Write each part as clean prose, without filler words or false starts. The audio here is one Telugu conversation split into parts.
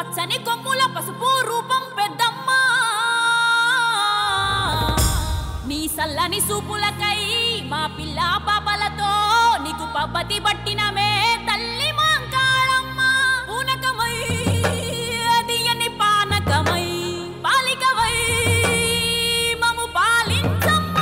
పచ్చని కొమ్ముల పసుపు రూపం పెద్దమ్మ నీ సల్లని సూపులకై మా పిల్ల పాపలతో నీకు పబ్బతి పట్టినమే తల్లి మాంకాళమ్మ పూనకమై అదియని పానకమై పాలికవై మము పాలించమ్మ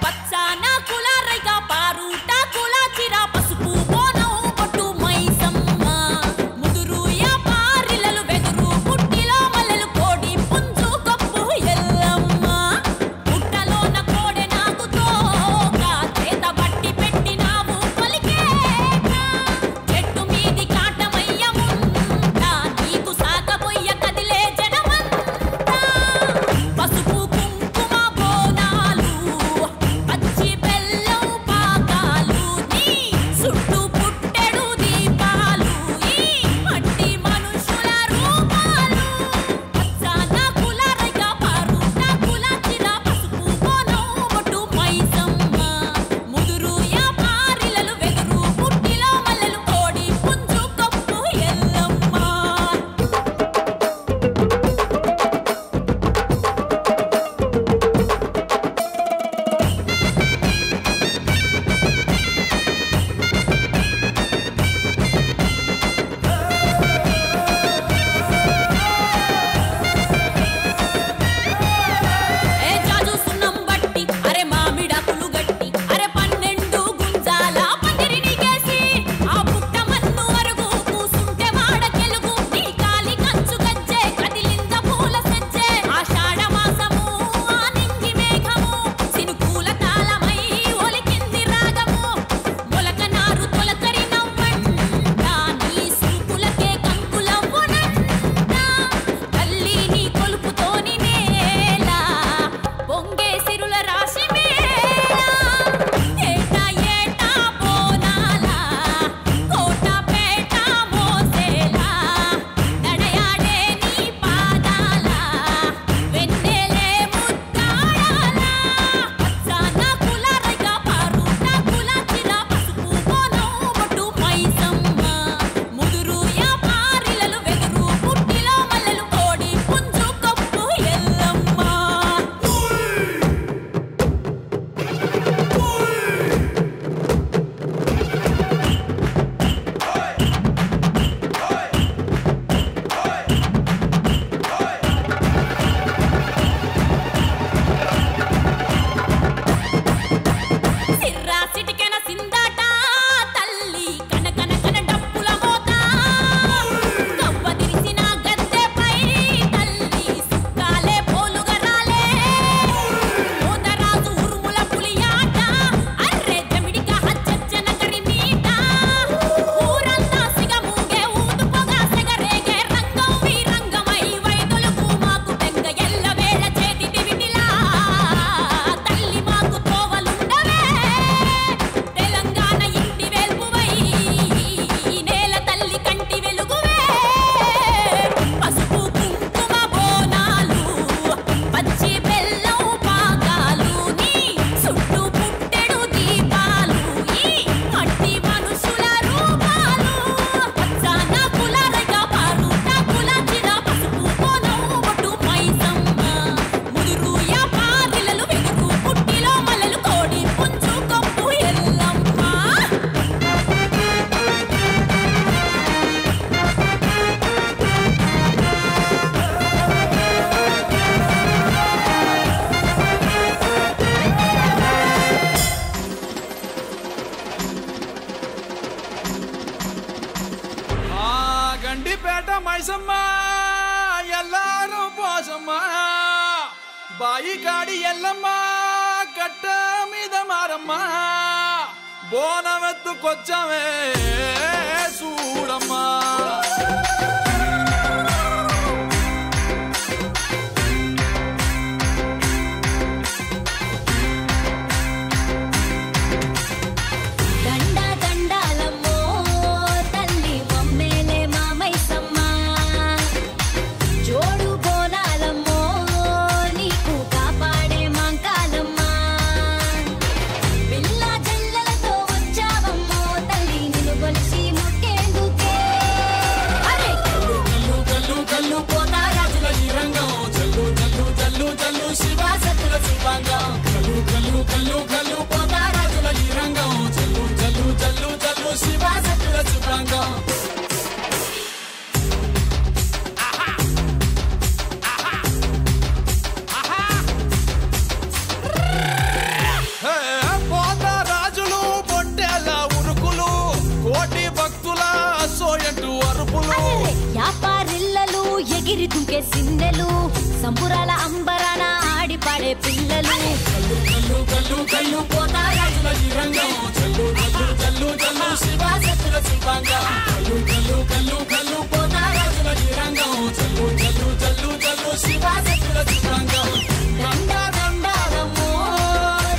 పచ్చాన కులారైగా పారుట కులాచిరా పసుపు బోనం పొట్టు మైసమ్మ ముదురు యా పారిలలు వెదురు పుట్టిలో మల్లెలు కోడి పుంజు కప్పు ఎల్లమ్మ పుట్టలోన కోడె నాగుతో చేత బట్టి పెట్టినావు పలికేక చెట్టు మీది కాటమయ్యముంట నీకు సాగబోయ్య కదిలే జనమంతా పసుపు కుంకుమ బోనాలు పచ్చి బెల్లం పాకాలు నీ చుట్టూ పుట్టెడు దీపాలు ఈ మట్టి మనుషుల రూపాలు పచ్చాన కులారైగా పారుట కులాచిరా పసుపు బోనం పొట్టు మైసమ్మ ముదురు యా పారిలలు వెదురు పుట్టిలో మల్లెలు కోడి పుంజు కప్పు ఎల్లమ్మ ఏ జాజు సున్నం బట్టి అరే మామిడాకులు గట్టి అరే 12 గుంజాల పందిరిని గేసి ఆ పుట్ట మన్ను అరుగు కూసుంటే వాడకెలుగు నీ కాలి కంచు గజ్జే కదిలింద పూల సెజ్జే ఆషాఢ మాసము ఆ నింగి మేఘము సినుకూల తాళమై ఒలికింది రాగము మొలక నారు తొలకరి నవ్వంట నీ సూపులకే కంకులవ్వునంట తల్లి నీ కొలుపుతోని నేల పొంగే సిరుల రాశి మేళ ఏటా ఏటా బోనాల కోట పేట మోసేలా నడయాడే నీ పాదాల వెన్నెలే ముద్దాడాల పచ్చాన కులారైగా పారుట కులాచిరా పసుపు బోనం పొట్టు మైసమ్మ ముదురు యా పారిలలు వెదురు పుట్టిలో మల్లెలు కోడి పుంజు కప్పు ఎల్లమ్మ సిర్రా సిటికెన సిందాట తల్లి కనకన కన డప్పుల మోత కవ్వ తిరిసిన గద్దెపై తల్లి సుక్కాలే పోలుగా రాలే మోతరాజు ఉరుముల పులియాట అర్రె జమిడిగా హచ్చచ్చన కరిమీట ఊరంతా సిగమూగే ఊదు పొగ సెగరేగే రంగం వీరంగమై వైదొలుగు మాకు బెంగ ఎల్లవేళ చేతి దివిటిలా తల్లి మాకు తోవలుండవే తెలంగాణ ఇంటి వెలుగువై ఈ నేల తల్లి కంటి వెలుగువే పసుపు కుంకుమ బోనాలు పచ్చి బెల్లం పాకాలు నీ చుట్టూ పుట్టెడు దీపాలు ఈ మట్టి మనుషుల రూపాలు పచ్చాన కులారైగా పారుట కులాచిరా పసుపు బోనం పొట్టు మైసమ్మ ముదురు యా పారిలలు వెదురు పుట్టిలో మల్లెలు కోడి పుంజు కప్పు ఎల్లమ్మ ఆ గండిపేట మైసమ్మ ఎల్లారు పోసమ్మ బాయి కాడి ఎల్లమ్మ కట్ట మీద మారమ్మ బోనవెత్తుకొచ్చమే చూడమ్మా దండా దండాలమ్మో తల్లి మమ్మేలే మామైసమ్మ జోడు బోనాలమ్మో నీకు కాపాడే మంకా దుంకే సిన్నెలు సంబురాల అంబరాన ఆడి పాడే పిల్లలు కల్లు కల్లు కల్లు కల్లు పోతారాజుల ఈ రంగం చల్లు చల్లు చల్లు చల్లు శివాసత్తుల శివాంగం కల్లు కల్లు కల్లు కల్లు పోతారాజుల ఈ రంగం చల్లు చల్లు చల్లు చల్లు శివాసత్తుల శివాంగం దండా దండాలమ్మో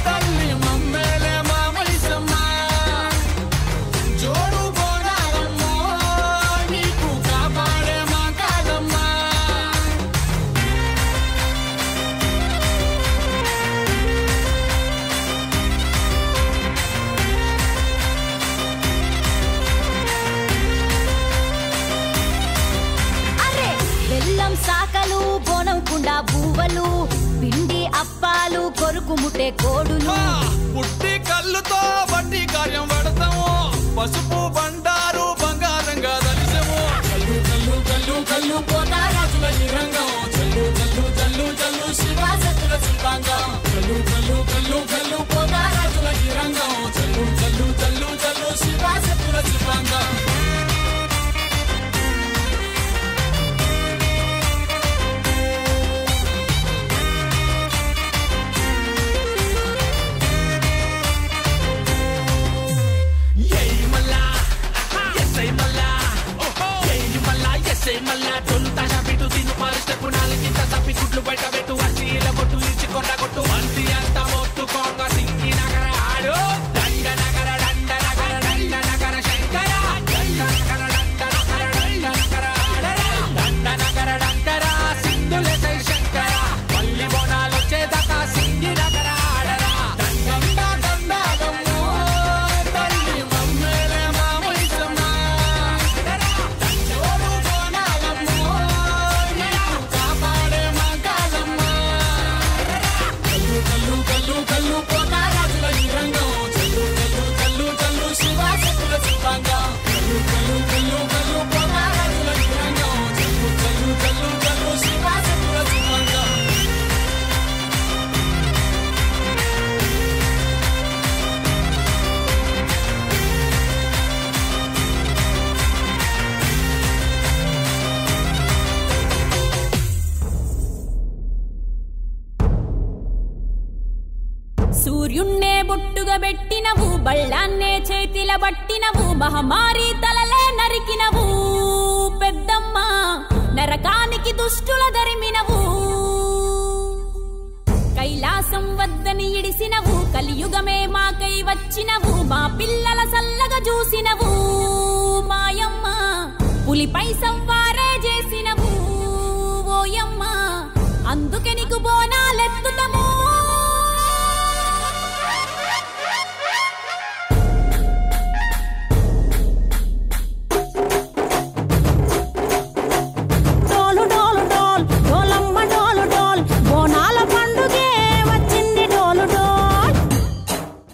తల్లి మమ్మేలే మామైసమ్మ జోడు బోనాలమ్మో నీకు కాపాడే మా కాలమ్మ బెల్లం సాకలు బోనం కుండా బూవలు పిండి అప్పాలు కొరుకు ముట్టే కోడులు పుట్టి కళ్ళుతో బట్టి కార్యం పడతాము పసుపు బండారు బంగారంగా దలిసము కల్లు కల్లు కల్లు కల్లు పోతారాజుల ఈ రంగం చల్లు చల్లు చల్లు చల్లు శివాసత్తుల శివాంగం కల్లు కల్లు కల్లు కల్లు పోతారాజుల ఈ రంగం చల్లు చల్లు చల్లు చల్లు శివాసత్తుల శివాంగం మళ్ళా తొలుతాన బిటు తిను పరిస్థితి నాలుగింత తప్పి గుడ్లు బయట పెట్టు అసీల కొట్టు ఇచ్చి కొండ కొట్టు మంది అంతా మొత్తుకోంగ సింగి నగర ఆడు దండ నగర దండ నగర దండ నగర శంకర దండ నగర దండ నగర దండ నగర ఆడరా దండ నగర దండరా సింధుల జై శంకర పల్లి బోనాలు చేదక సింగి నగర ఆడరా దండ దండగమ్మో తల్లి మమ్మేలే మామైసమ్మ కల్లు కల్లు పోతారాజుల ఈ రంగం చల్లు చల్లు చల్లు చల్లు శివాసత్తుల శివాంగం కల్లు కల్లు కల్లు కల్లు పోతారాజుల ఈ రంగం చల్లు చల్లు చల్లు చల్లు శివాసత్తుల శివాంగం సూర్యున్నే బొట్టుగా పెట్టినవు బళ్ళాన్నే చేతిల పట్టినవు మహమారి తలలే నరికినవు పెద్దమ్మ నరకానికి దుష్టుల ధరిమినవు కైలాసం వద్దని ఇడిసినవు కలియుగమే మాకై వచ్చినవు మా పిల్లల సల్లగా చూసినవు మాయమ్మ పులిపై సవ్వారే చేసినవు ఓయమ్మ అందుకే